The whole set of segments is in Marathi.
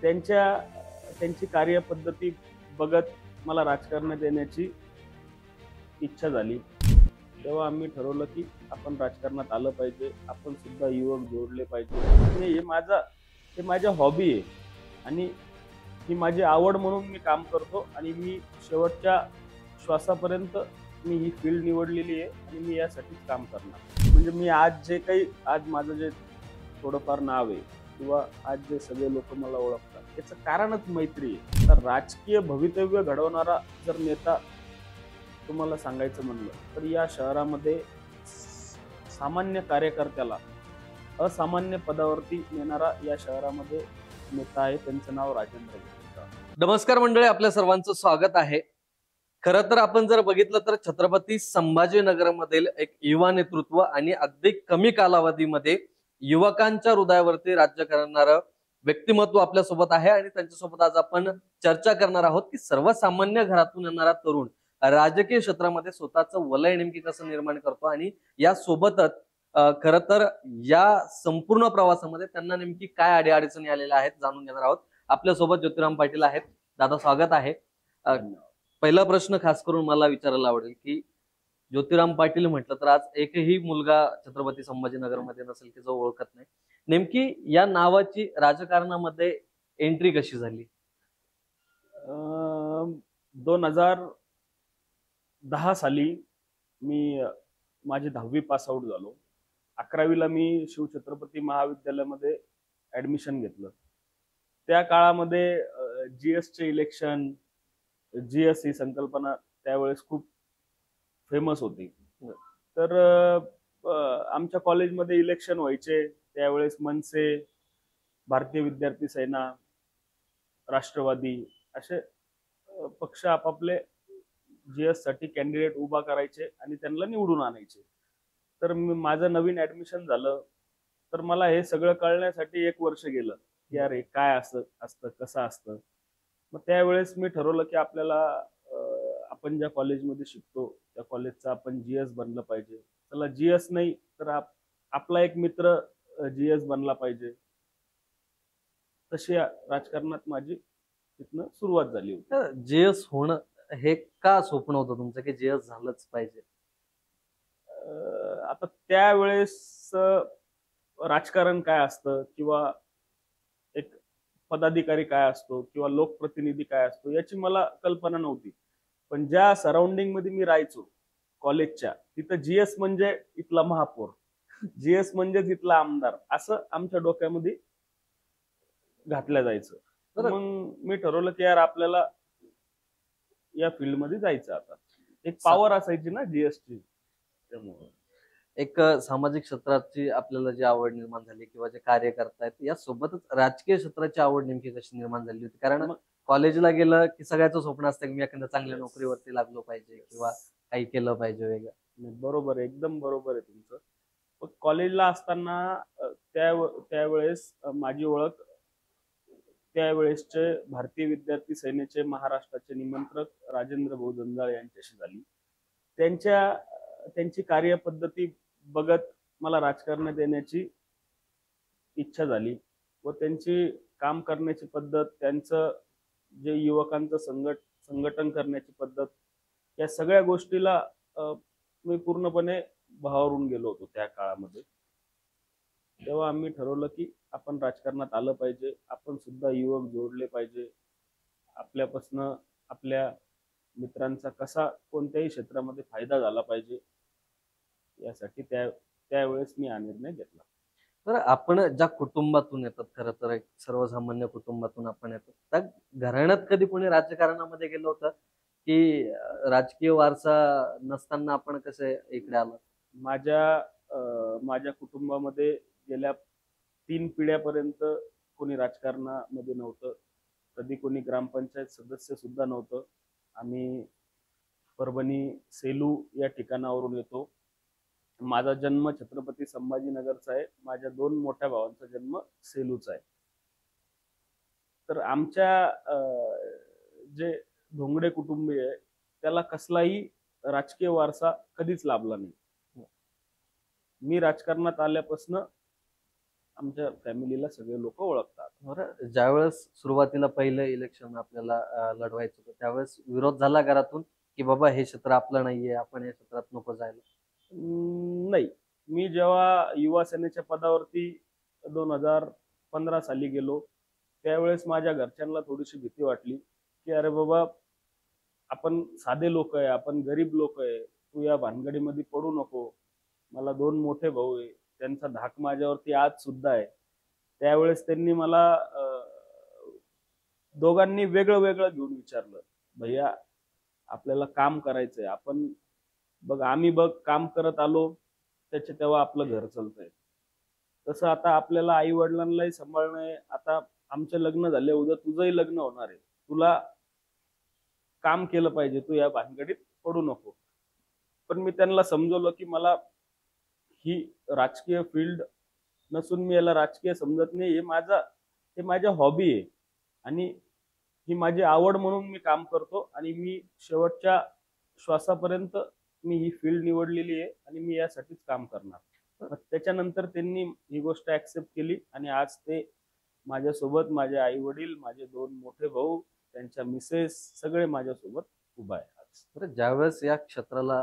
त्यांच्या त्यांची कार्यपद्धती बघत मला राजकारणात येण्याची इच्छा झाली. तेव्हा आम्ही ठरवलं की आपण राजकारणात आलं पाहिजे. आपण सुद्धा युवक जोडले पाहिजे. आणि हे माझ्या हॉबी आहे आणि ही माझी आवड म्हणून मी काम करतो आणि मी शेवटच्या श्वासापर्यंत मी ही फील्ड निवडलेली आहे आणि मी यासाठीच काम करणार. म्हणजे मी आज माझं जे थोडंफार नाव आहे किंवा आज जे सगळे लोक मला ओळखतात त्याचं कारणच मैत्री आहे. तर राजकीय भवितव्य घडवणारा जर नेता तुम्हाला सांगायचं म्हणलं तर या शहरामध्ये सामान्य कार्यकर्त्याला असामान्य पदावरती नेणारा या शहरामध्ये नेता आहे. त्यांचं नाव राजेंद्र भोसले. नमस्कार मंडळी, आपल्या सर्वांचं स्वागत आहे. खरं तर आपण जर बघितलं तर छत्रपती संभाजीनगरमधील एक युवा नेतृत्व आणि अगदी कमी कालावधीमध्ये युवकांच्या हृदयावरती राज्य करणारं व्यक्तिमत्व आपल्या सोबत आहे आणि त्यांच्यासोबत आज आपण चर्चा करणार आहोत की सर्वसामान्य घरातून येणारा तरुण राजकीय क्षेत्रामध्ये स्वतःचं वलय नेमकी कसं निर्माण करतो आणि या सोबतच खरं तर या संपूर्ण प्रवासामध्ये त्यांना नेमकी काय अडीअडचणी आलेल्या आहेत जाणून घेणार आहोत. आपल्या सोबत ज्योतिराम पाटील आहेत. दादा, स्वागत आहे. पहिला प्रश्न खास करून मला विचारायला आवडेल की ज्योतिराम पाटील म्हटलं तर आज एकही मुलगा छत्रपती संभाजीनगरमध्ये नसेल की जो ओळखत नाही. नेमकी या नावाची राजकारणामध्ये एंट्री कशी झाली? 2010 साली मी माझी 10वी पास आउट झालो. 11वीला मी शिवछत्रपती महाविद्यालयामध्ये ऍडमिशन घेतलं. त्या काळामध्ये जीएसचे इलेक्शन, जीएस ही संकल्पना त्यावेळेस खूप फेमस होती. तर आमच्या कॉलेजमध्ये इलेक्शन व्हायचे त्यावेळेस मनसे, भारतीय विद्यार्थी सेना, राष्ट्रवादी असे पक्ष आपापले जीएस साठी कॅन्डिडेट उभा करायचे आणि त्यांना निवडून आणायचे. तर माझं नवीन ऍडमिशन झालं तर मला हे सगळं कळण्यासाठी 1 वर्ष गेलं की यार हे काय असतं कसं असतं. मग त्यावेळेस मी ठरवलं की आपल्याला आपण ज्या कॉलेजमध्ये शिकतो त्या कॉलेजचा आपण जीएस बनलं पाहिजे. चला, जीएस नाही तर आपला एक मित्र जीएस बनला पाहिजे. तशी राजकारणात माझी तिथनं सुरुवात झाली होती. जीएस होणं हे का स्वप्न होतं तुमचं की जीएस झालंच पाहिजे? आता त्यावेळेस राजकारण काय असतं किंवा एक पदाधिकारी काय असतो किंवा लोकप्रतिनिधी काय असतो याची मला कल्पना नव्हती. पण ज्या सराउंडिंग मध्ये मी राहायचो कॉलेजच्या, तिथं जीएस म्हणजे इथला महापौर, जीएस म्हणजेच इथला आमदार, असं आमच्या डोक्यामध्ये घातलं जायचं. तर मग मी ठरवलं की यार आपल्याला या फील्ड मध्ये जायचं. आता एक पॉवर असायची ना जीएसची, त्यामुळे एक सामाजिक क्षेत्राची आपल्याला जी आवड निर्माण झाली किंवा जे कार्य करतायत यासोबतच राजकीय क्षेत्राची आवड नेमकी कशी निर्माण झाली होती? कारण कॉलेजला गेलं की सगळ्याचं स्वप्न असतं की मी एखाद्या चांगल्या नोकरीवरती लागलो पाहिजे किंवा काही केलं पाहिजे वेगळं. बरोबर आहे, एकदम बरोबर आहे तुमचं. पण कॉलेजला असताना त्यावेळेस माझी ओळख त्यावेळेसचे भारतीय विद्यार्थी सेनेचे महाराष्ट्राचे निमंत्रक राजेंद्र भाऊ जंजाळे यांच्याशी झाली. त्यांची कार्यपद्धती बघत मला राजकारणात येण्याची इच्छा झाली व त्यांची काम करण्याची पद्धत, त्यांचं जे युवकांचं संघटन करण्याची पद्धत, या सगळ्या गोष्टीला मी पूर्णपणे भावावरून गेलो होतो त्या काळामध्ये. तेव्हा आम्ही ठरवलं की आपण राजकारणात आलं पाहिजे. आपण सुद्धा युवक जोडले पाहिजे. आपल्यापासनं आपल्या मित्रांचा कसा कोणत्याही क्षेत्रामध्ये फायदा झाला पाहिजे यासाठी त्यावेळेस मी हा निर्णय घेतला. तर आपण ज्या कुटुंबातून येतात, खरं तर एक सर्वसामान्य कुटुंबातून आपण येतो, त्या घराण्यात कधी कोणी राजकारणामध्ये गेलं होतं की राजकीय वारसा नसताना आपण कसे इकडे आलात? माझ्या कुटुंबामध्ये गेल्या 3 पिढ्यापर्यंत कोणी राजकारणामध्ये नव्हतं. कधी कोणी ग्रामपंचायत सदस्य सुद्धा नव्हतं. आम्ही परभणी सेलू या ठिकाणावरून येतो. माझा जन्म छत्रपती संभाजीनगरचा आहे. माझ्या 2 मोठ्या भावांचा जन्म सेलूचा आहे. तर आमच्या जे धोंगडे कुटुंबीय आहे त्याला कसलाही राजकीय वारसा कधीच लाभला नाही. मी राजकारणात आल्यापासून आमच्या फॅमिलीला सगळे लोक ओळखतात. बरं, ज्यावेळेस सुरुवातीला पहिलं इलेक्शन आपल्याला लढवायचं होतं त्यावेळेस विरोध झाला घरातून की बाबा हे क्षेत्र आपलं नाहीये, आपण या क्षेत्रात नको जायला? नाही, मी जेव्हा युवा सेनेच्या पदावरती 2015 साली गेलो, त्यावेळेस माझ्या घरच्यांना थोडीशी भीती वाटली की अरे बाबा, आपण साधे लोक आहे, आपण गरीब लोक आहे, तू या भानगडीमध्ये पडू नको. मला 2 मोठे भाऊ आहे, त्यांचा धाक माझ्यावरती आज सुद्धा आहे. त्यावेळेस त्यांनी मला दोघांनी वेगळं वेगळं घेऊन विचारलं, भैया आपल्याला काम करायचंय, आपण बघ आम्ही बघ काम करत आलो, त्याचे तेव्हा आपलं घर चालतंय. तसं आता आपल्याला आई वडिलांनाही सांभाळणं आहे. आता आमचे लग्न झाले, उद्या तुझंही लग्न होणार आहे, तुला काम केलं पाहिजे, तू या भानगडीत पडू नको. पण मी त्यांना समजवलं की मला ही राजकीय फील्ड नसून मी याला राजकीय समजत नाही, हे माझ्या हॉबी आहे आणि ही माझी आवड म्हणून मी काम करतो आणि मी शेवटच्या श्वासापर्यंत मी ही फील्ड निवडलेली आहे आणि मी यासाठीच काम करणार. मग त्याच्यानंतर त्यांनी ही गोष्ट ऍक्सेप्ट केली आणि आज ते माझ्यासोबत, माझे आई वडील, माझे 2 मोठे भाऊ, त्यांच्या मिसेस सगळे माझ्यासोबत उभा आहे आज. बरं, ज्यावेळेस या क्षेत्राला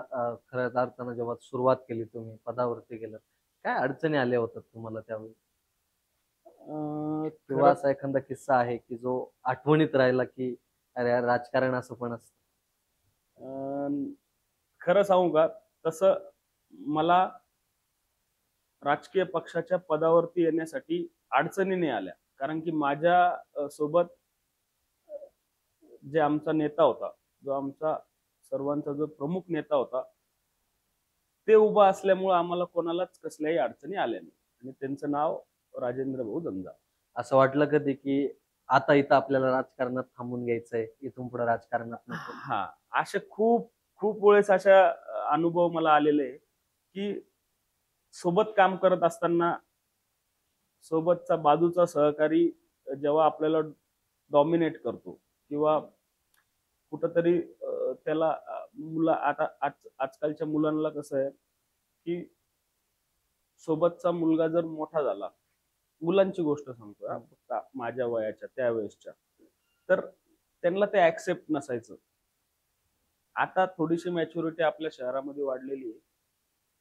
खऱ्या अर्थानं जेव्हा सुरुवात केली, तुम्ही पदावरती गेलात, काय अडचणी आल्या होत्या तुम्हाला त्यावेळी? किंवा असा एखादा किस्सा आहे की जो आठवणीत राहिला की अरे यार, राजकारण असं पण असतं? खरं सांगू का, तसं मला राजकीय पक्षाच्या पदावरती येण्यासाठी अडचणी नाही आल्या, कारण की माझ्या सोबत जे आमचा नेता होता, जो आमचा सर्वांचा जो प्रमुख नेता होता, ते उभा असल्यामुळे आम्हाला कोणालाच कसल्याही अडचणी आल्या नाही आणि त्यांचं नाव राजेंद्र भाऊ दंदा. असं वाटलं कधी की आता इथं आपल्याला राजकारणात थांबून घ्यायचंय, इथून पुढे राजकारणात नको? हा, असे खूप खूप वेळेस अशा अनुभव मला आलेले आहे की सोबत काम करत असताना सोबतचा बाजूचा सहकारी जेव्हा आपल्याला डॉमिनेट करतो किंवा कुठंतरी त्याला आता आजकालच्या मुलांना कसं आहे की सोबतचा मुलगा जर मोठा झाला, मुलांची गोष्ट सांगतो फक्त माझ्या वयाच्या त्यावेळेसच्या, तर त्यांना ते ऍक्सेप्ट नसायचं. आता थोडीशी मॅच्युरिटी आपल्या शहरामध्ये वाढलेली आहे.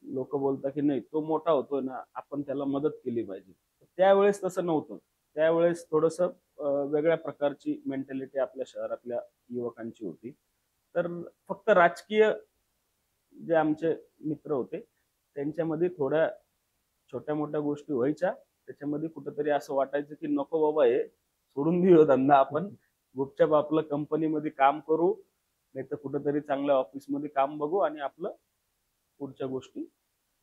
लोक बोलतात की नाही, तो मोठा होतोय ना, आपण त्याला मदत केली पाहिजे. त्यावेळेस तसं नव्हतं. त्यावेळेस थोडस वेगळ्या प्रकारची मेंटॅलिटी आपल्या शहरातल्या युवकांची होती. तर फक्त राजकीय जे आमचे मित्र होते त्यांच्यामध्ये थोड्या छोट्या मोठ्या गोष्टी व्हायच्या, त्याच्यामध्ये कुठंतरी असं वाटायचं की नको बाबा, हे सोडून देऊ धंदा, आपण गुपचाप आपलं कंपनीमध्ये काम करू, नाही तर कुठंतरी चांगल्या ऑफिसमध्ये काम बघू आणि आपलं पुढच्या गोष्टी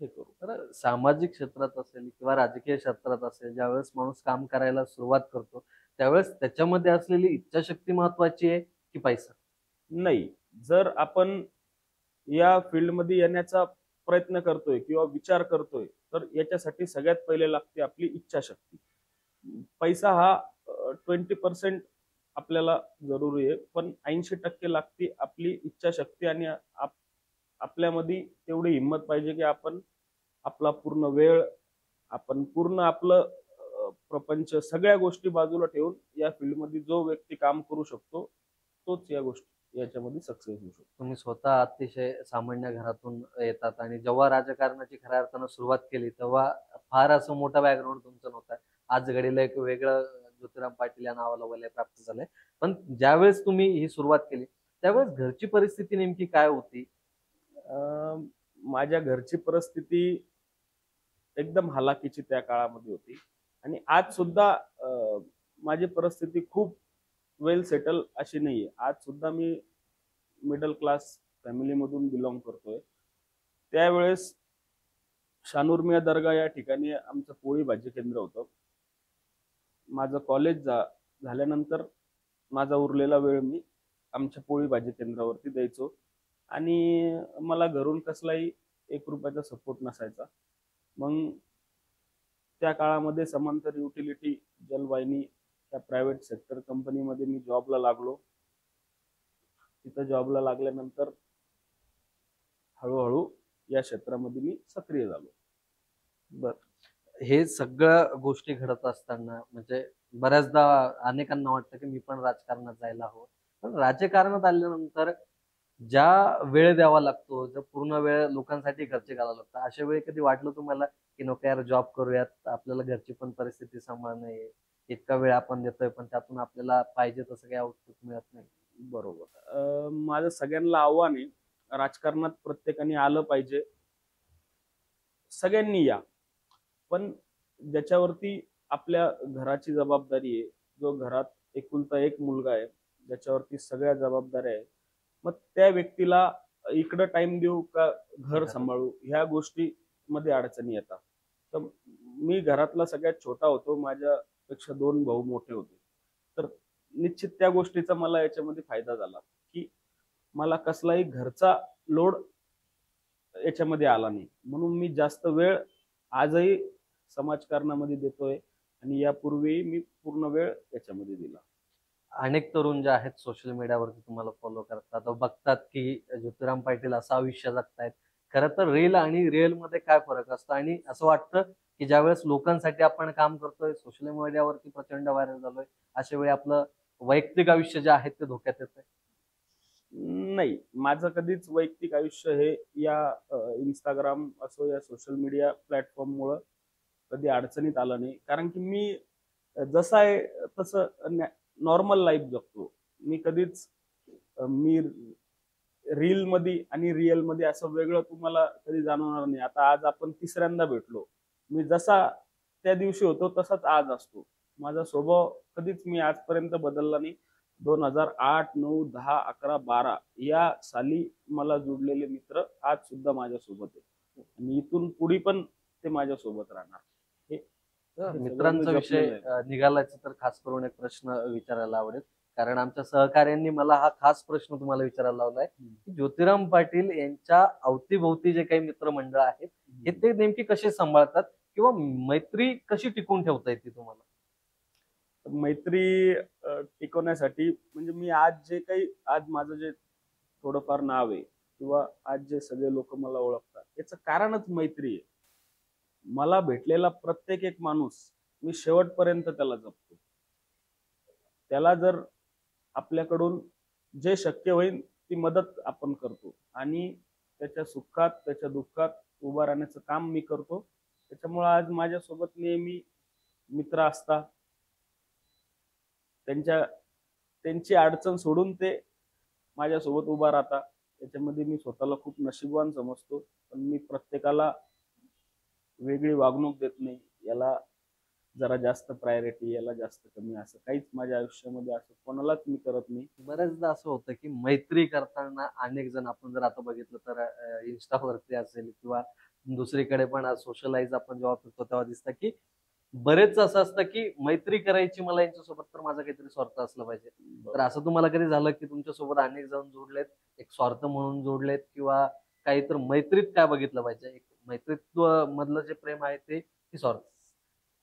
हे करू. तर सामाजिक क्षेत्रात असेल किंवा राजकीय क्षेत्रात असेल, ज्यावेळेस माणूस काम करायला सुरुवात करतो त्यावेळेस त्याच्यामध्ये असलेली इच्छाशक्ती महत्वाची आहे की पैसा? नाही, जर आपण या फील्डमध्ये येण्याचा प्रयत्न करतोय किंवा विचार करतोय, तर याच्यासाठी सगळ्यात पहिले लागते आपली इच्छाशक्ती. पैसा हा 20% आपल्याला जरुरी आहे, पण 80% लागते आपली इच्छाशक्ती आणि आपल्यामध्ये तेवढी हिंमत पाहिजे की आपण आपला पूर्ण वेळ, आपण पूर्ण आपलं प्रपंच, सगळ्या गोष्टी बाजूला ठेवून या फील्डमध्ये जो व्यक्ती काम करू शकतो तोच याच्यामध्ये सक्सेस होऊ शकतो. तुम्ही स्वतः अतिशय सामान्य घरातून येतात आणि जेव्हा राजकारणाची खऱ्या अर्थानं सुरुवात केली तेव्हा फार असं मोठं बॅकग्राऊंड तुमचं नव्हतं. आज घडीला एक वेगळं ज्योतिराम पाटील या नावाला वलय प्राप्त झालंय. पण ज्यावेळेस तुम्ही ही सुरुवात केली त्यावेळेस घरची परिस्थिती नेमकी काय होती? माझ्या घरची परिस्थिती एकदम हलाखीची त्या काळामध्ये होती आणि आज सुद्धा माझी परिस्थिती खूप वेल सेटल अशी नाहीये. आज सुद्धा मी मिडल क्लास फॅमिली मधून बिलॉंग करतोय. त्यावेळेस शानूरमिया दर्गा या ठिकाणी आमचं पोळी भाजी केंद्र होतं. माझं कॉलेज झाल्यानंतर माझा उरलेला वेळ मी आमच्या पोळी भाजी केंद्रावरती द्यायचो आणि मला घरून कसलाही 1 रुपयाचा सपोर्ट नसायचा. मग त्या काळामध्ये समांतर युटिलिटी जलवाहिनी त्या प्रायव्हेट सेक्टर कंपनीमध्ये मी जॉबला लागलो. तिथं जॉबला लागल्यानंतर हळूहळू या क्षेत्रामध्ये मी सक्रिय झालो. बर, हे सगळ्या गोष्टी घडत असताना म्हणजे बऱ्याचदा अनेकांना वाटतं की मी पण राजकारणात जायला हवं. पण राजकारणात आल्यानंतर ज्या वेळ द्यावा लागतो, जो पूर्ण वेळ लोकांसाठी खर्च करावा लागतो, अशा वेळी कधी वाटलं तुम्हाला की नको यार जॉब करूयात, आपल्याला घरची पण परिस्थिती सांभाळणं आहे. इतका वेळ आपण देतोय पण त्यातून आपल्याला पाहिजे तसं काही आउटपुट मिळत नाही. बरोबर. माझं सगळ्यांना आव्हान आहे, राजकारणात प्रत्येकाने आलं पाहिजे. सगळ्यांनी या. पण ज्याच्यावरती आपल्या घराची जबाबदारी आहे, जो घरात एकुलता एक मुलगा आहे, ज्याच्यावरती सगळ्या जबाबदाऱ्या आहेत, मग त्या व्यक्तीला इकडं टाइम देऊ का घर सांभाळू, ह्या गोष्टीमध्ये अडचणी येतात. तर मी घरातला सगळ्यात छोटा होतो, माझ्यापेक्षा 2 भाऊ मोठे होते. तर निश्चित त्या गोष्टीचा मला याच्यामध्ये फायदा झाला, की मला कसलाही घरचा लोड याच्यामध्ये आला नाही. म्हणून मी जास्त वेळ आजही समाजकारणामध्ये देतोय आणि यापूर्वी मी पूर्ण वेळ याच्यामध्ये दिला. अनेक तरुण जे आहेत सोशल मीडियावरती तुम्हाला फॉलो करतात व बघतात की ज्योतिराम पाटील असं आयुष्य जगतायत. खरं तर रील आणि रिअल मध्ये काय फरक असतो आणि असं वाटतं की ज्यावेळेस लोकांसाठी आपण काम करतोय, सोशल मीडियावरती प्रचंड व्हायरल झालोय, अशा वेळी आपलं वैयक्तिक आयुष्य जे आहे ते धोक्यात येतंय. नाही, माझं कधीच वैयक्तिक आयुष्य हे या Instagram असो या सोशल मीडिया प्लॅटफॉर्ममुळं कधी अडचणीत आलं नाही. कारण की मी जसं आहे तसं नॉर्मल लाईफ जगतो. मी कधीच मी रीलमध्ये आणि रिअलमध्ये असं वेगळं तुम्हाला कधी जाणवणार नाही. आता आज आपण तिसऱ्यांदा भेटलो. मी जसा त्या दिवशी होतो तसाच आज असतो. माझा स्वभाव कधीच मी आजपर्यंत बदलला नाही. 2008, 9, 10, 11, 12 या साली मला जुडलेले मित्र आज सुद्धा माझ्यासोबत आहेत. आणि इथून पुढे पण ते माझ्यासोबत राहणार. हे हे सगळं मी मित्रांचा विषय जपलेलं आहे. निघालाच तर खास करून एक प्रश्न विचारायला आवडेल. कारण आमच्या सहकाऱ्यांनी मला हा खास प्रश्न तुम्हाला विचारायला लावलाय की ज्योतिराम पाटील यांच्या अवतीभोवती जे काही मित्रमंडळ आहेत हे ते नेमकी कसे सांभाळतात किंवा मैत्री कशी टिकून ठेवता येते तुम्हाला? मैत्री टिकवण्यासाठी म्हणजे मी आज जे काही आज माझं जे थोडंफार नाव आहे किंवा आज जे सगळे लोक मला ओळखतात याचं कारणच मैत्री आहे. मला भेटलेला प्रत्येक एक माणूस मी शेवटपर्यंत त्याला जपतो. त्याला जर आपल्याकडून जे शक्य होईल ती मदत आपण करतो आणि त्याच्या सुखात त्याच्या दुःखात उभा राहण्याचं काम मी करतो. त्याच्यामुळे आज माझ्यासोबत नेहमी मित्र असतात. त्यांच्या त्यांची अडचण सोडून ते माझ्यासोबत उभा राहतात. त्याच्यामध्ये मी स्वतःला खूप नशीबवान समजतो. पण मी प्रत्येकाला वेगळी वागणूक देत नाही. याला जरा जास्त प्रायोरिटी, याला जास्त कमी, असं काहीच माझ्या आयुष्यामध्ये असं कोणालाच मी करत नाही. बऱ्याचदा असं होतं की मैत्री करताना अनेक जण आपण जर आता बघितलं तर इन्स्टावरती असेल किंवा दुसरीकडे पण सोशलाइज आपण जेव्हा फिरतो तेव्हा दिसतं की बरेच असं असतं की मैत्री करायची मला यांच्यासोबत तर माझा काहीतरी स्वार्थ असला पाहिजे. तर असं तुम्हाला कधी झालं की तुमच्यासोबत अनेक जण जोडलेत, एक स्वार्थ म्हणून जोडलेत किंवा काही तर मैत्रीत काय बघितलं पाहिजे? एक मैत्रीत्व मधलं जे प्रेम आहे ते की स्वार्थ?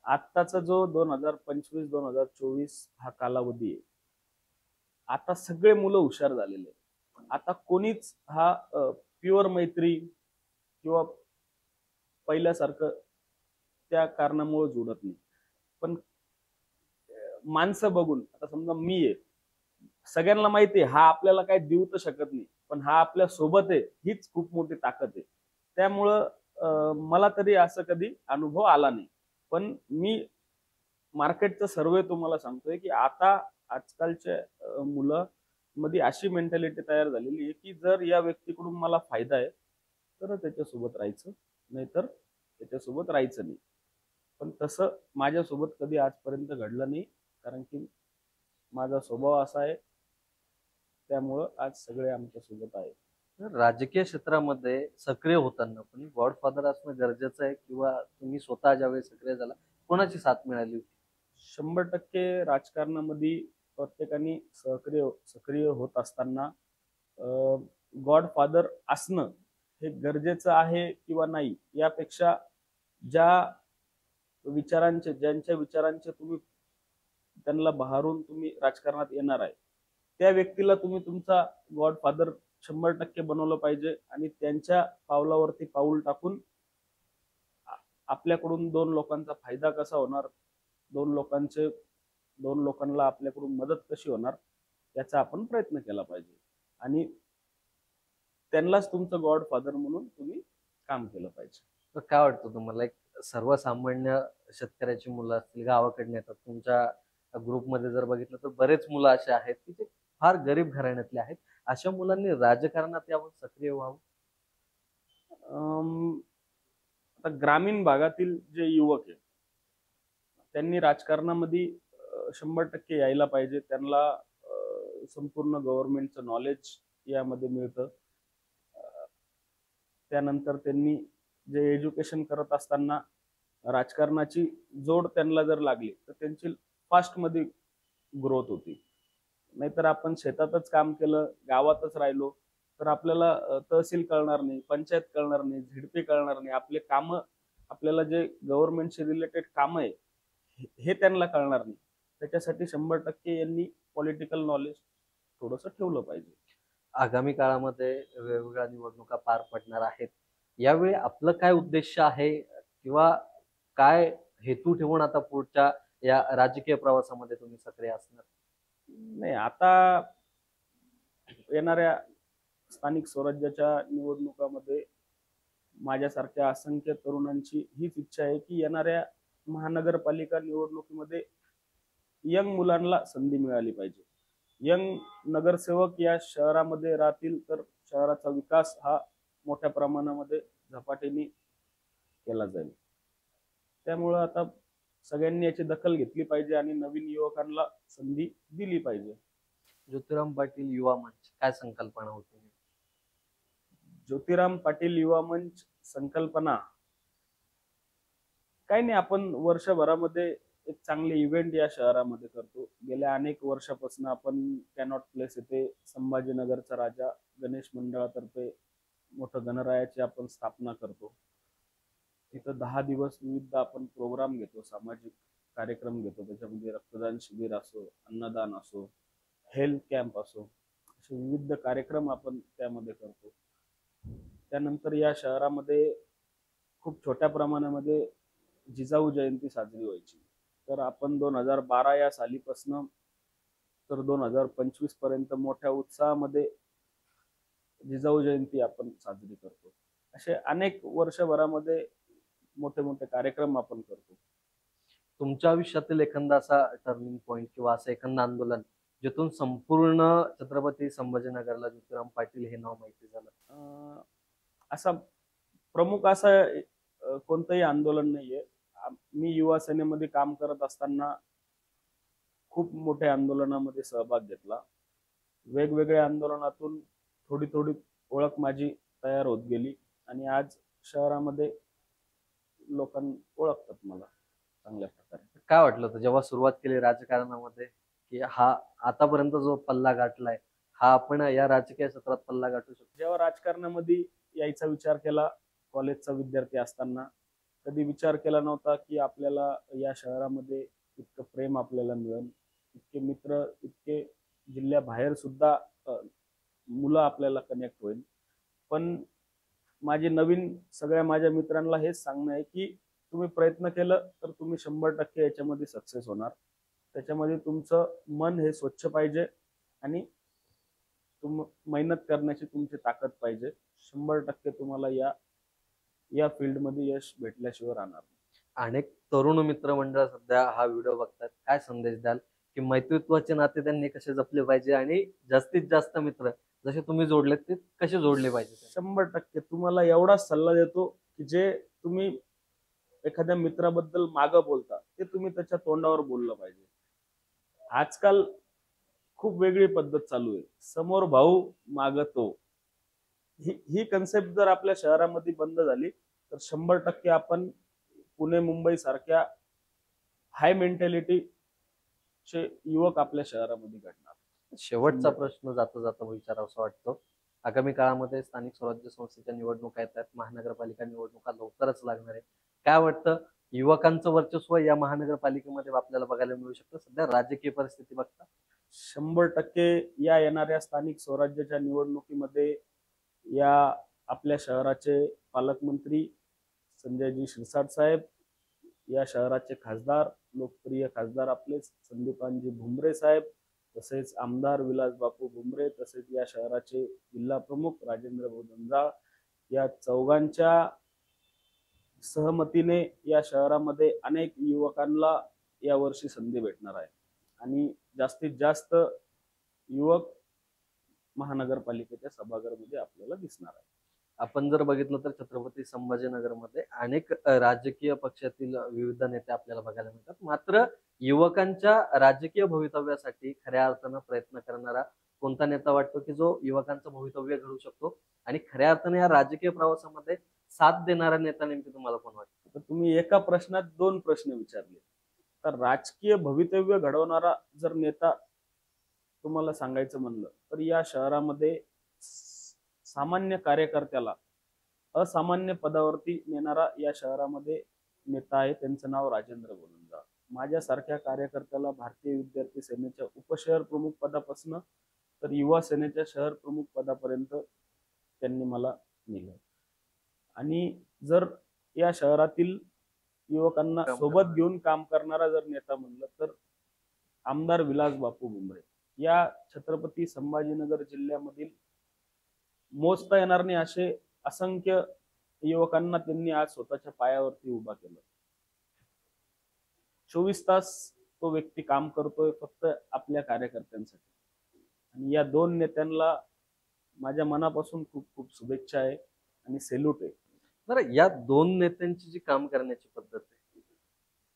आत्ताचा जो 2025-2024 हा कालावधी आहे, आता सगळे मुलं हुशार झालेले आहेत. आता कोणीच हा प्युअर मैत्री किंवा पहिल्यासारखं त्या कारणामुळे जोडत नाही. पण माणसं बघून आता समजा मी आहे, सगळ्यांना माहिती आहे हा आपल्याला काही देऊ तर शकत नाही, पण हा आपल्या सोबत आहे हीच खूप मोठी ताकद आहे. त्यामुळं मला तरी असं कधी अनुभव आला नाही. पण मी मार्केटचा सर्वे तुम्हाला सांगतोय की आता आजकालच्या मुलं मध्ये अशी मेंटॅलिटी तयार झालेली आहे की जर या व्यक्तीकडून मला फायदा आहे तर त्याच्यासोबत राहायचं, नाहीतर त्याच्यासोबत राहायचं नाही. पण तसं माझ्यासोबत कधी आजपर्यंत घडलं नाही. कारण की माझा स्वभाव असा आहे, त्यामुळं आज सगळे आमच्या सोबत आहेत. तर राजकीय क्षेत्रामध्ये सक्रिय होताना कोणी गॉडफादर असणं गरजेचं आहे किंवा तुम्ही स्वतः ज्यावेळी सक्रिय झाला कोणाची साथ मिळाली होती? 100% राजकारणामध्ये प्रत्येकाने सक्रिय सक्रिय होत असताना गॉडफादर असणं हे गरजेचं आहे किंवा नाही, यापेक्षा ज्यांच्या विचारांचे तुम्ही त्यांना बहारून तुम्ही राजकारणात येणार आहे, त्या व्यक्तीला तुम्ही तुमचा गॉडफादर 100% बनवलं पाहिजे आणि त्यांच्या पावलावरती पाऊल टाकून आपल्याकडून दोन लोकांचा फायदा कसा होणार, दोन लोकांना आपल्याकडून मदत कशी होणार याचा आपण प्रयत्न केला पाहिजे. आणि त्यांनाच तुमचं गॉडफादर म्हणून तुम्ही काम केलं पाहिजे. तर काय वाटतं तुम्हाला, एक सर्वसामान्य शेतकऱ्याची मुलं असतील, गावाकडनं येतात, तुमच्या ग्रुपमध्ये जर बघितलं तर बरेच मुलं असे आहेत की ते फार गरीब घराण्यातले आहेत, अशा मुलांनी राजकारणात यावं, सक्रिय व्हावं? अम, आता ग्रामीण भागातील जे युवक आहे त्यांनी राजकारणामध्ये 100% यायला पाहिजे. त्यांना संपूर्ण गव्हर्नमेंटचं नॉलेज यामध्ये मिळतं. त्यानंतर त्यांनी जे एज्युकेशन करत असताना राजकारणाची जोड त्यांना जर लागली तर त्यांची फास्टमध्ये ग्रोथ होती. नाहीतर आपण शेतातच काम केलं, गावातच राहिलो तर आपल्याला तहसील कळणार नाही, पंचायत कळणार नाही, झिडपी कळणार नाही. आपले कामं, आपल्याला जे गव्हर्नमेंटशी रिलेटेड कामं आहे हे त्यांना कळणार नाही. त्याच्यासाठी 100% यांनी पॉलिटिकल नॉलेज थोडंसं ठेवलं पाहिजे. आगामी काळामध्ये वेगवेगळ्या निवडणुका पार पडणार आहेत. यावेळी आपलं काय उद्देश आहे किंवा काय हेतू ठेवून आता पुढच्या या राजकीय प्रवासामध्ये तुम्ही सक्रिय असणार? नाही, आता येणाऱ्या स्थानिक स्वराज्याच्या निवडणुकामध्ये माझ्यासारख्या असंख्य तरुणांची हीच इच्छा आहे की येणाऱ्या महानगरपालिका निवडणुकीमध्ये यंग मुलांना संधी मिळाली पाहिजे. यंग नगरसेवक या शहरामध्ये राहतील तर शहराचा विकास हा मोठ्या प्रमाणामध्ये झपाट्याने केला जाईल. त्यामुळं आता सगळ्यांनी याची दखल घेतली पाहिजे आणि नवीन युवकांना संधी दिली पाहिजे. ज्योतिराम पाटील युवा मंच काय संकल्पना होती? ज्योतिराम पाटील युवा मंच संकल्पना काही नाही, आपण वर्षभरामध्ये एक चांगले इव्हेंट या शहरामध्ये करतो. गेल्या अनेक वर्षापासून आपण कॅनॉट प्लेस येथे संभाजीनगरचा राजा गणेश मंडळातर्फे मोठं गणरायाची आपण स्थापना करतो. तिथं 10 दिवस विविध आपण प्रोग्राम घेतो, सामाजिक कार्यक्रम घेतो. त्याच्यामध्ये रक्तदान शिबिर असो, अन्नदान असो, हेल्थ कॅम्प असो, असे विविध कार्यक्रम आपण त्यामध्ये करतो. त्यानंतर या शहरामध्ये खूप छोट्या प्रमाणामध्ये जिजाऊ जयंती साजरी व्हायची. तर आपण 2012 या सालीपासून तर 2025 पर्यंत मोठ्या उत्साहामध्ये जिजाऊ जयंती आपण साजरी करतो. असे अनेक वर्षभरामध्ये मोठे मोठे कार्यक्रम आपण करतो. तुमच्या आयुष्यातील एखादा असा टर्निंग पॉइंट किंवा असं एखादं आंदोलन जिथून संपूर्ण छत्रपती संभाजीनगरला ज्योतिराम पाटील हे नाव माहिती झालं? असा प्रमुख असं कोणतंही आंदोलन नाहीये. मी युवा सेनेमध्ये काम करत असताना खूप मोठ्या आंदोलनामध्ये सहभाग घेतला. वेगवेगळ्या आंदोलनातून थोडी थोडी ओळख माझी तयार होत गेली आणि आज शहरामध्ये लोकांना ओळखतात मला चांगल्या प्रकारे. काय वाटलं होतं जेव्हा सुरुवात केली राजकारणामध्ये, की हा आतापर्यंत जो पल्ला गाठलाय हा आपण या राजकीय क्षेत्रात पल्ला गाठू शकतो? जेव्हा राजकारणामध्ये यायचा विचार केला, कॉलेजचा विद्यार्थी असताना कधी विचार केला नव्हता की आपल्याला या शहरामध्ये इतकं प्रेम आपल्याला मिळेल, इतके मित्र, इतके जिल्ह्याबाहेर सुद्धा मुलं आपल्याला कनेक्ट होईल. पण सगळ्या माझ्या मित्रांना हेच सांगणं आहे की तुम्ही प्रयत्न केलं तर तुम्ही 100% याच्यामध्ये सक्सेस होणार. त्याच्यामध्ये तुमचं मन हे स्वच्छ पाहिजे आणि मेहनत करण्याची तुमची ताकद पाहिजे. 100% तुम्हाला या फील्डमध्ये यश भेटल्याशिवाय राहणार नाही. अनेक तरुण मित्रमंडळ सध्या हा व्हिडिओ बघतात, काय संदेश द्याल की मैत्रीत्वाचे नाते त्यांनी कसे जपले पाहिजे आणि जास्तीत जास्त मित्र जसे तुम्ही जोडलेत ते कसे जोडले पाहिजे? 100% तुम्हाला एवढाच सल्ला देतो की जे तुम्ही एखाद्या मित्राबद्दल मागं बोलता ते तुम्ही त्याच्या तोंडावर बोललं पाहिजे. आजकाल खूप वेगळी पद्धत चालू आहे, समोर भाऊ मागं तो. ही कन्सेप्ट जर आपल्या शहरामध्ये बंद झाली तर 100% आपण पुणे मुंबई सारख्या हाय मेंटॅलिटीचे युवक आपल्या शहरामध्ये घडणार. शेवटचा प्रश्न जाता जाता विचारावासा वाटतो, आगामी काळामध्ये स्थानिक स्वराज्य संस्थेच्या निवडणुका येतात, महानगरपालिका निवडणुका लवकरच लागणार आहे. काय वाटतं, युवकांचं वर्चस्व या महानगरपालिकेमध्ये आपल्याला बघायला मिळू शकतं सध्या राजकीय परिस्थिती बघता? 100% या येणाऱ्या स्थानिक स्वराज्याच्या निवडणुकीमध्ये या आपल्या शहराचे पालकमंत्री संजयजी शिरसाट साहेब, या शहराचे खासदार, लोकप्रिय खासदार आपले संदीपानजी भुमरे साहेब, तसेच आमदार विलास बापू भुमरे, तसेच या शहराचे जिल्हा प्रमुख राजेंद्र भाऊ जंजाळ, या चौघांच्या सहमतीने या शहरामध्ये अनेक युवकांना यावर्षी संधी भेटणार आहे आणि जास्तीत जास्त युवक महानगरपालिकेच्या सभागृहामध्ये आपल्याला दिसणार आहे. आपण जर बघितलं तर छत्रपती संभाजीनगरमध्ये अनेक राजकीय पक्षातील विविध नेते आपल्याला बघायला मिळतात. मात्र युवकांच्या राजकीय भवितव्यासाठी खऱ्या अर्थानं प्रयत्न करणारा कोणता नेता वाटतो की जो युवकांचं भवितव्य घडू शकतो आणि खऱ्या अर्थाने या राजकीय प्रवासामध्ये साथ देणारा नेता नेमकी तुम्हाला कोण वाटतो? तर तुम्ही एका प्रश्नात 2 प्रश्न विचारले. तर राजकीय भवितव्य घडवणारा जर नेता तुम्हाला सांगायचं म्हणलं तर या शहरामध्ये सामान्य कार्यकर्त्याला असामान्य पदावरती नेणारा या शहरामध्ये नेता आहे. त्यांचं नाव राजेंद्र गोलंदाळ. माझ्यासारख्या कार्यकर्त्याला भारतीय विद्यार्थी सेनेच्या उपशहर प्रमुख पदापासून तर युवा सेनेच्या शहर प्रमुख पदापर्यंत त्यांनी मला नेलं. आणि जर या शहरातील युवकांना सोबत घेऊन काम करणारा जर नेता म्हणलं तर आमदार विलास बापू भुमरे. या छत्रपती संभाजीनगर जिल्ह्यामधील मोजता येणार नाही असे असंख्य युवकांना त्यांनी आज स्वतःच्या पायावरती उभा केलं. 24 तास तो व्यक्ती काम करतोय फक्त आपल्या कार्यकर्त्यांसाठी. आणि या 2 नेत्यांना माझ्या मनापासून खूप खूप शुभेच्छा आहे आणि सेल्यूट आहे. बरं, या 2 नेत्यांची जी काम करण्याची पद्धत आहे,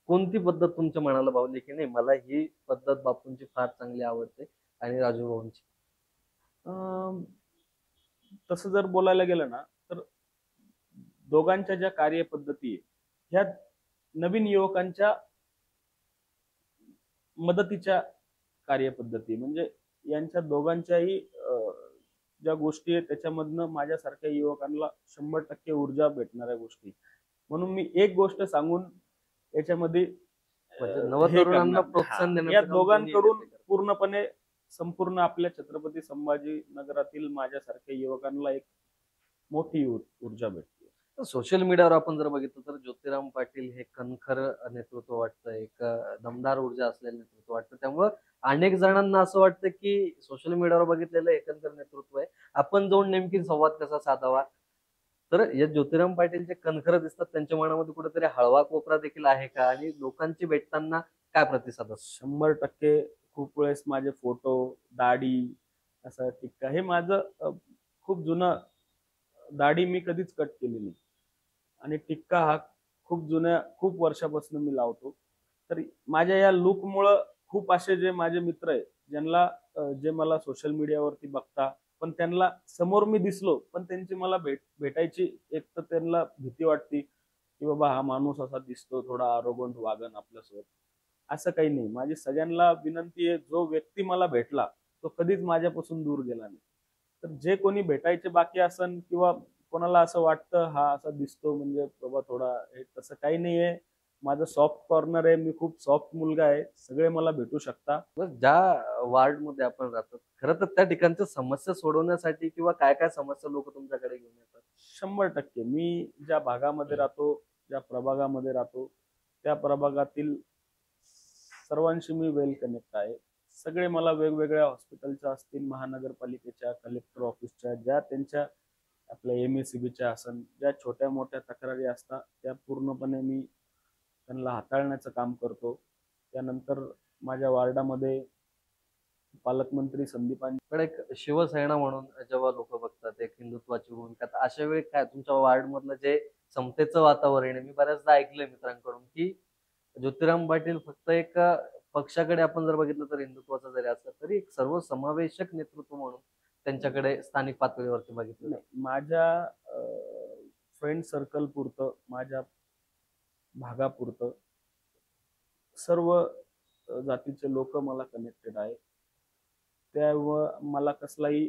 कोणती पद्धत तुमच्या मनाला भावली की नाही मला ही पद्धत बापूंची फार चांगली आवडते आणि राजू भाऊंची? तसं जर बोलायला गेलं ना तर दोघांच्या ज्या कार्यपद्धती आहे ह्या नवीन युवकांच्या मदतीच्या कार्यपद्धती, म्हणजे यांच्या दोघांच्याही ज्या गोष्टी आहेत त्याच्यामधनं माझ्यासारख्या युवकांना 100% ऊर्जा भेटणाऱ्या गोष्टी. म्हणून मी एक गोष्ट सांगून याच्यामध्ये नवतरुणांना प्रोत्साहन या देण्याचं काम दोघांकडून दोन्ही नेते पूर्णपणे संपूर्ण आपल्या छत्रपती संभाजीनगरातील माझ्यासारख्या युवकांना एक मोठी ऊर्जा भेटते. सोशल मीडियावर आपण जर बघितलं तर ज्योतिराम पाटील हे कणखर नेतृत्व वाटतं, एक दमदार ऊर्जा असलेलं नेतृत्व वाटतं. त्यामुळं अनेक जणांना असं वाटतं की सोशल मीडियावर बघितलेलं एकंदर नेतृत्व आहे, आपण जाऊन नेमकी संवाद कसा साधावा. तर या ज्योतिराम पाटील जे कणखर दिसतात त्यांच्या मनामध्ये कुठेतरी हळवा कोपरा देखील आहे का आणि लोकांची भेटताना काय प्रतिसाद असतो? 100% खूप वेळेस माझे फोटो, दाढी, असं टिक्का हे माझं खूप जुनं, दाढी मी कधीच कट केली नाही आणि टिक्का हा खूप वर्षापासून मी लावतो. तर माझ्या या लुकमुळं खूप असे जे माझे मित्र आहेत ज्यांना जे मला सोशल मीडियावरती बघता पण त्यांना समोर मी दिसलो पण त्यांची मला भेटायची एक तर त्यांना भीती वाटते की बाबा हा माणूस असा दिसतो, थोडा आरोगंट वागन आपल्यासोबत. असं काही नाही. माझी सगळ्यांना विनंती आहे, जो व्यक्ती मला भेटला तो कधीच माझ्यापासून दूर गेला नाही. तर जे कोणी भेटायचे बाकी असन किंवा कोणाला असं वाटतं हा असा दिसतो म्हणजे बाबा थोडा हे, तसं काही नाहीये. माझं सॉफ्ट कॉर्नर आहे, मी खूप सॉफ्ट मुलगा आहे, सगळे मला भेटू शकता. ज्या वार्ड मध्ये आपण राहतो खरं तर त्या ठिकाणच्या समस्या सोडवण्यासाठी किंवा काय काय समस्या लोक तुमच्याकडे घेऊन येतात? 100% मी ज्या भागामध्ये राहतो, ज्या प्रभागामध्ये राहतो त्या प्रभागातील सर्वांशी मी वेल कनेक्ट आहे. सगळे मला वेगवेगळ्या हॉस्पिटलच्या असतील, महानगरपालिकेच्या, कलेक्टर ऑफिसच्या, ज्या त्यांच्या आपल्या MACBच्या असन, ज्या छोट्या मोठ्या तक्रारी असतात त्या पूर्णपणे मी त्यांना हाताळण्याचं काम करतो. त्यानंतर माझ्या वार्डामध्ये पालकमंत्री संदीपांकडे एक शिवसेना म्हणून जेव्हा लोक बघतात एक हिंदुत्वाची भूमिका, तर अशा वेळी काय तुमच्या वार्ड मधलं जे समतेचं वातावरण आहे, मी बऱ्याचदा ऐकलंय मित्रांकडून की ज्योतिराम पाटील फक्त एक पक्षाकडे आपण जर बघितलं तर हिंदुत्वाचा जरी असलं तरी एक सर्वसमावेशक नेतृत्व म्हणून त्यांच्याकडे स्थानिक पातळीवरती बघितलं नाही. माझ्या फ्रेंड सर्कल पुरतं, माझ्या भागापुरतं सर्व जातीचे लोक मला कनेक्टेड आहे. त्यावर मला कसलाही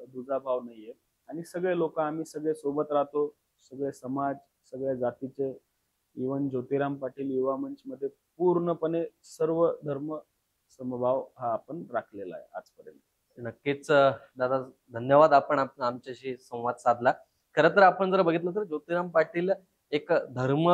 दुजाभाव नाहीये आणि सगळे लोक आम्ही सगळे सोबत राहतो. सगळे समाज, सगळ्या जातीचे. इवन ज्योतिराम पाटील युवा मंच मध्ये पूर्णपणे सर्व धर्म समभाव हा आपण राखलेला आहे आजपर्यंत. नक्कीच दादा, धन्यवाद. आपण आमच्याशी संवाद साधला. खरं तर आपण जर बघितलं तर ज्योतिराम पाटील एक धर्म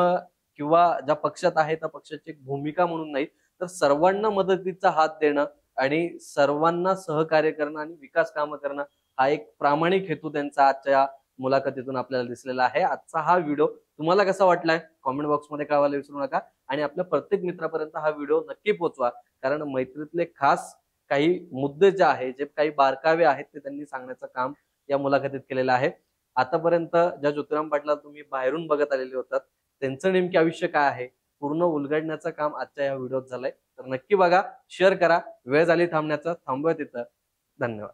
किंवा ज्या पक्षात आहे त्या पक्षाची एक भूमिका म्हणून नाही, तर सर्वांना मदतीचा हात देणं आणि सर्वांना सहकार्य करणं आणि विकास कामं करणं हा एक प्रामाणिक हेतू त्यांचा आजच्या मुलाखतीतून आपल्याला दिसलेला आहे. आजचा हा व्हिडिओ तुम्हाला कसा वाटलाय कॉमेंट बॉक्समध्ये कळवायला विसरू नका आणि आपल्या प्रत्येक मित्रापर्यंत हा व्हिडिओ नक्की पोहोचवा, कारण मैत्रीतले खास काही मुद्दे जे आहेत, जे काही बारकावे आहेत ते त्यांनी सांगण्याचं काम या मुलाखतीत केलेलं आहे. आतापर्यंत ज्या ज्योतिराम पाटला तुम्ही बाहेरून बघत आलेले होतात त्यांचं नेमके आयुष्य काय आहे पूर्ण उलगडण्याचं काम आजच्या या व्हिडिओत झालंय. तर नक्की बघा, शेअर करा. वेळ झाली थांबण्याचं, थांबूया तिथं. धन्यवाद.